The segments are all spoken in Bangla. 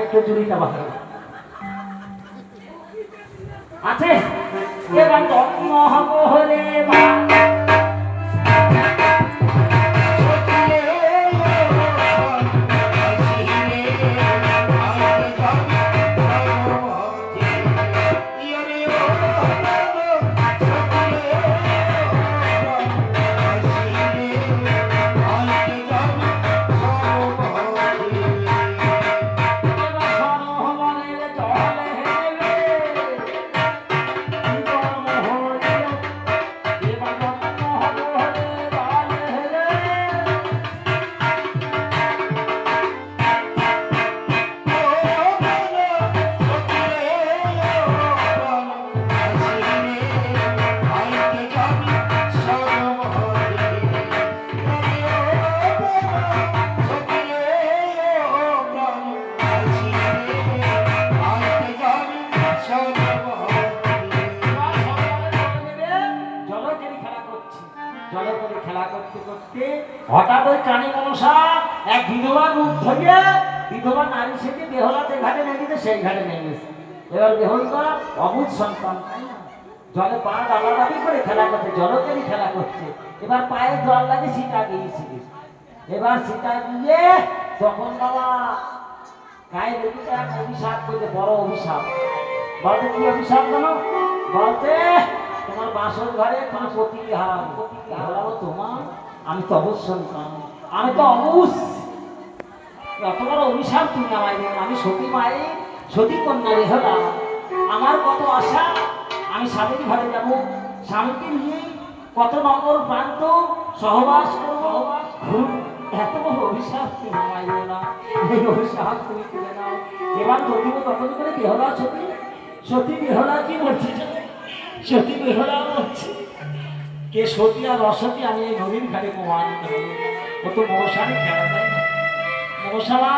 একটু জুড়িটা বাঁধা আছে এবার জন্ম হব হলে বা হঠাৎ ওই কানে মনসা এক বিধবার রূপ ধরিয়ে বিধবা নারী সেটি বেহলাতে ঘাটে নেমেছে সেই ঘাটে নেমেছে। এবার বেহলটা অবুধ সন্তান তাই না জলে পা ডালাডালি করে খেলা করছে জলকেরই খেলা করছে। এবার পায়ে জল লাগে সিটা গিয়েছিল। এবার সিটা গিয়ে তখন বাবা গায়ে লেগে এক অভিশাপ করছে বড় অভিশাপ। বলতে কি অভিশাপ জানো? বলতে তোমার বাসর ঘরে তোমার পতি হারাবো তোমার আমি তো অবশ্যই আমি তো অবুস এত বড় অভিশাপ তুমি আমায় দেন। আমি সতী মায়ের সতী কন্যা রেহলা আমার কত আশা আমি স্বামীর ঘরে যাব স্বামীকে নিয়ে কত নগর প্রান্ত সহবাস করবো এত বড় অভিশাপ তুমি আমায় দেও না এই অভিশাপ তুমি তুলে নাও। এবার প্রতিব তখন করে বেহলা সতী সতী বেহলা কি বলছে সতী বেহলা বলছে কে সতী আর অসতী আমি এই নদীর ঘাটে প্রমাণ করবো। ও তো মনসারই খেলা তাই না মনসামা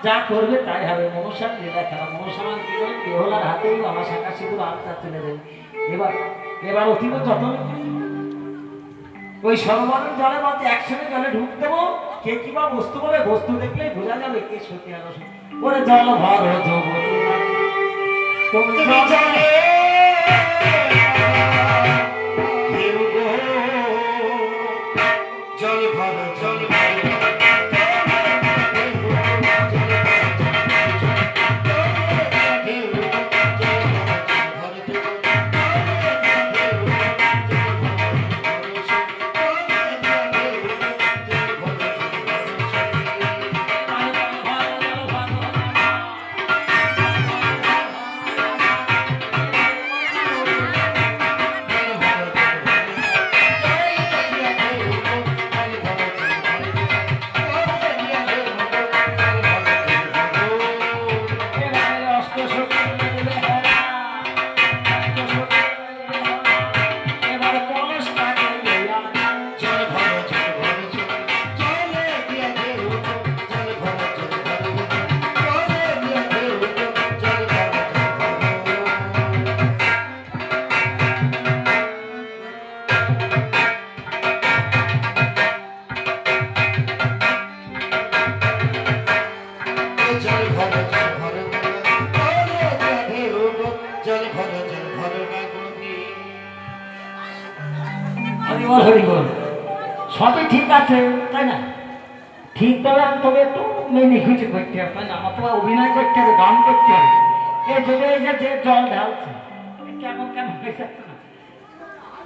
যা করবে তাই হবে মনসার লীলা খেলা। মনসামা কি করে বেহলার হাতেই আমার শাখা সিঁদুর আলতা তুলে দেবে। এবার এবার অতীব যত্ন ওই সরোবরের জলের মধ্যে একসঙ্গে জলে ঢুক দেবো কে কিবা বস্তু বলে বস্তু দেখলেই বোঝা যাবে কে সতী আর অসতী। ওরে জল ভর যুবতী তুমি জলে সবই ঠিক আছে তাই না ঠিক তবে আমি তবে একটু মেনে খুঁজে করতে হবে তাই না আমার তো অভিনয় করতে হবে গান করতে হবে এ চলে এসেছে জল ঢালছে কেমন কেমন হয়ে যাচ্ছে না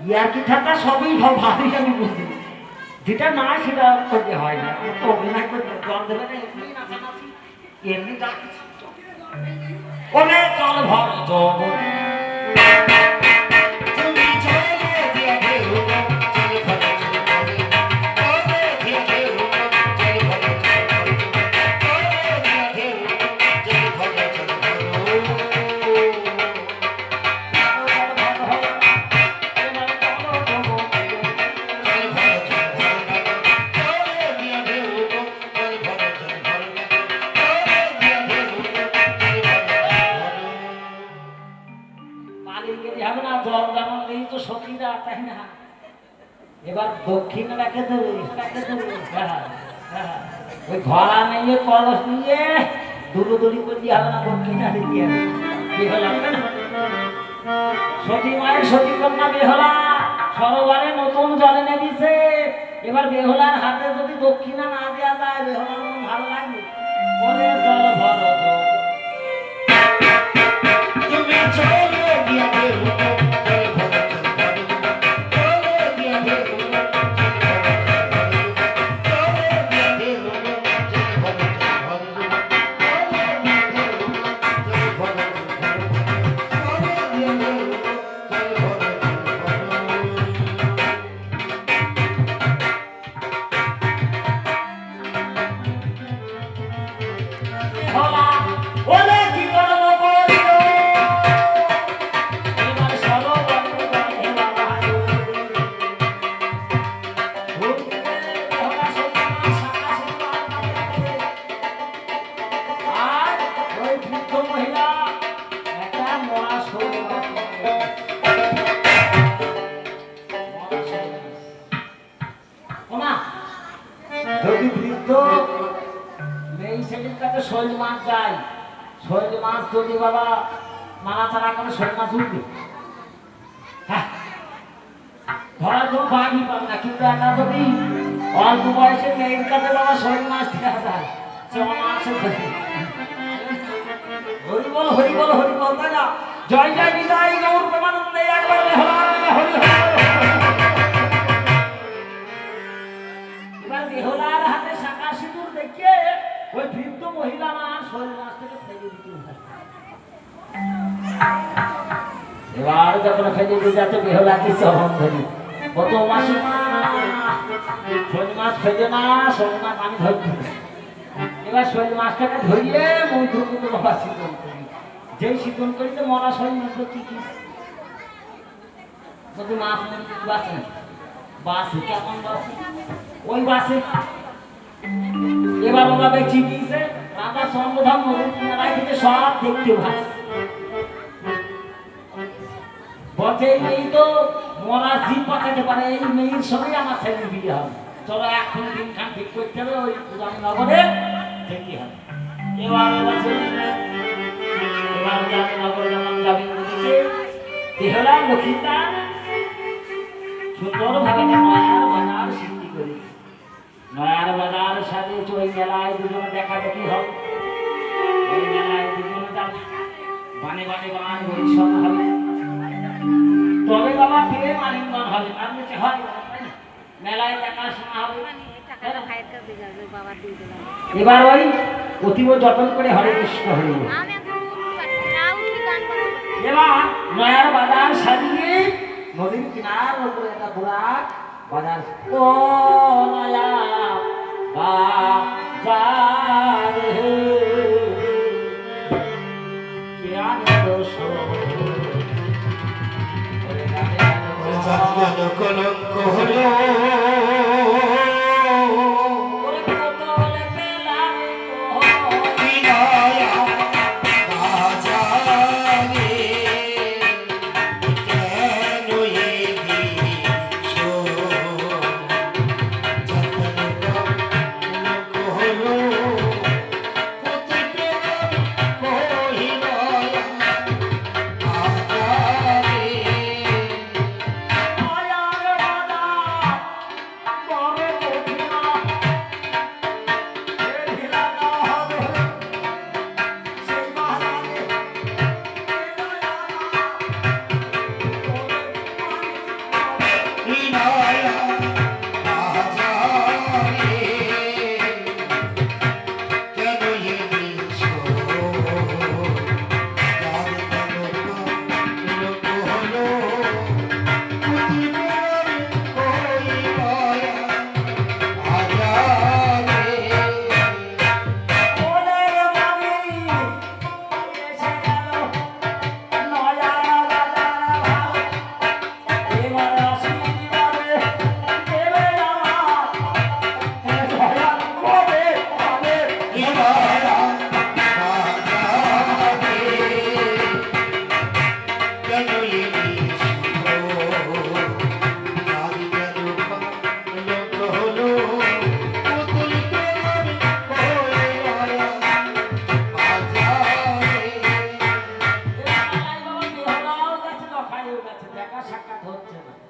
ইয়ার কি ঠান্ডা সবই ভাবি আমি বুঝি যেটা না সেটা করতে হয় না তো অভিনয় করতে জল দেবে না এমনি নাচানাচি এমনি ডাকছে ওরে জল ভর জগৎ এবার দক্ষিণ রেখে দেবে ওই ঘোড়া নিয়ে কলস নিয়ে দুলুদুলি করে দিয়ে হবে না, দক্ষিণা দিতে হবে। বেহলা সতী মায়ের সতী কন্যা বেহলা সরোবরে নতুন জলে নেমেছে। এবার বেহলার হাতে যদি দক্ষিণা না দেওয়া যায় বেহলার মন ভালো লাগবে। বলে জল ভর তুমি চলে গিয়ে বেহলা বলে কি করবো বলিল। এবার সরোবরে জলে বাবাইল। বেহলা সতী মা সাকাশে পার পাবে। আর ওই বৃদ্ধ মহিলা একটা মরা শরীর ওমা যদি বৃদ্ধ এই সেদিন কাছে শৈল মাছ যায়, শৈল মাছ যদি বাবা মারা তারা করে শৈল মাছ উঠবে, হ্যাঁ ধরার জন্য বাঘই পাবে না। কিন্তু একা যদি অল্প বয়সে মেয়ের কাছে বাবা শৈল মাছ দেওয়া যায় সে অনায়াসে ধরে। হরি বল হরি বল হরি বল, তাই না? জয় জয় বিদায় গৌর প্রেমানন্দে একবার বেহলা হরি হরি। এবার বেহলার হাতে শাঁখা সিঁদুর দেখে ওই বৃদ্ধ মহিলা আমার শরীর মাছ থেকে ফেলে দিতে হয়। এবার যখন ফেলে দিয়ে যাচ্ছে বেহলা কি চরণ ধরি, কত মাসে শৈল মাছ ফেলে না, শৈল মাছ আমি ধরতে। এবার শৈল মাছটাকে ধরিয়ে মন্ত্রপুত্র বাবা শীতল করি। যেই শীতল করিতে মরা শৈল মাছ কি কি যদি মাছ বাঁচে বাসে কেমন বাসে ওই বাসে। এবার ওরা বেঁচে দিয়েছে রাজা চন্দ্রধাম নদীর কিনারায় থেকে সব দেখতে ভাস বলছে এই মেয়ে তো মরা জীব পাঠাতে পারে, এই মেয়ের সঙ্গে আমার ছেলে বিয়ে হবে, চলো এখন দিনখান ঠিক করতে হবে, ওই নগরে দেখতে হবে। এবার নগরে যেমন যাবেন বেহলা লক্ষ্মীটা সুন্দর ভাবে নয়ার বাজার সৃষ্টি করে, নয়ার বাজার সাথে ওই মেলায় দুজনে দেখা দেখি হবে, ওই মেলায় দুজনে যাবে, বানে বানে বান পরিষদ হবে, তবে বাবা প্রেম আলিঙ্গন হবে, আর নিচে হয় মেলায় দেখাশোনা হবে। এবার ওই অতীব যত্ন করে হরে কৃষ্ণ হয়ে এবার নয়ার বাজার সাজিয়ে নদীর কিনার উপরে একটা বুড়াক বাজার, ও নয়া বাজার কে আনন্দ কলঙ্ক হলো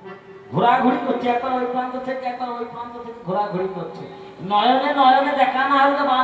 না ঘোরাঘুরি করছে একবার ওই প্রান্ত থেকে একবার ওই প্রান্ত থেকে ঘোরাঘুরি করছে নয়নে নয়নে দেখা না হলে তো